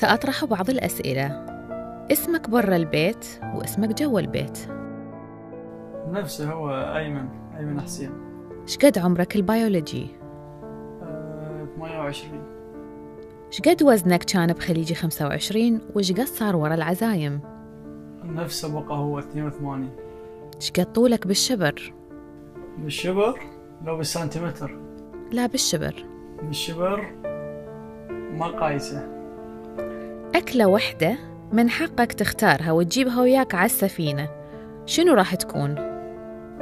سأطرح بعض الأسئلة. اسمك برا البيت واسمك جوا البيت. نفسه هو أيمن حسين. شقد عمرك البيولوجي؟ 28. شقد وزنك كان بخليجي 25 وشقد صار ورا العزايم؟ نفسه بقى هو 82. شقد طولك بالشبر؟ بالشبر؟ لو بالسنتيمتر؟ لا بالشبر. بالشبر ما قايسة. أكلة وحدة من حقك تختارها وتجيبها وياك على السفينة، شنو راح تكون؟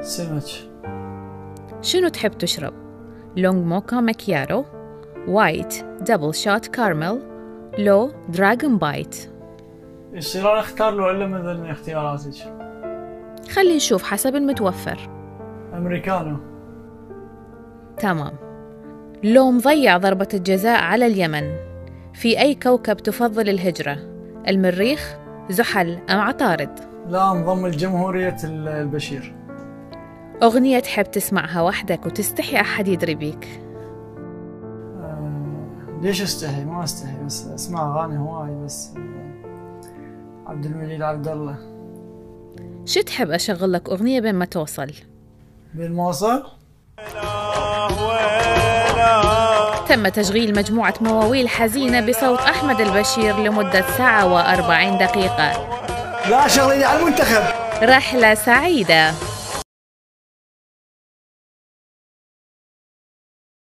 سمك. شنو تحب تشرب؟ لونج موكا ماكياتو، وايت دبل شوت كارميل، لو دراغون بايت؟ يصير أنا أختار له إلا من ذن اختياراتك؟ خلي نشوف حسب المتوفر. أمريكانو. تمام. لو مضيع ضربة الجزاء على اليمن، في أي كوكب تفضل الهجرة؟ المريخ، زحل أم عطارد؟ لا، انضم لجمهورية البشير. أغنية تحب تسمعها وحدك وتستحي أحد يدري بيك؟ ليش استحي؟ ما استحي، بس اسمع أغاني هواي، بس عبد المجيد عبد الله. شو تحب أشغل لك أغنية بين ما توصل؟ بين ما وصل؟ تم تشغيل مجموعة مواويل حزينة بصوت أحمد البشير لمدة 1 ساعة و40 دقيقة. لا، شغلي على المنتخب. رحلة سعيدة.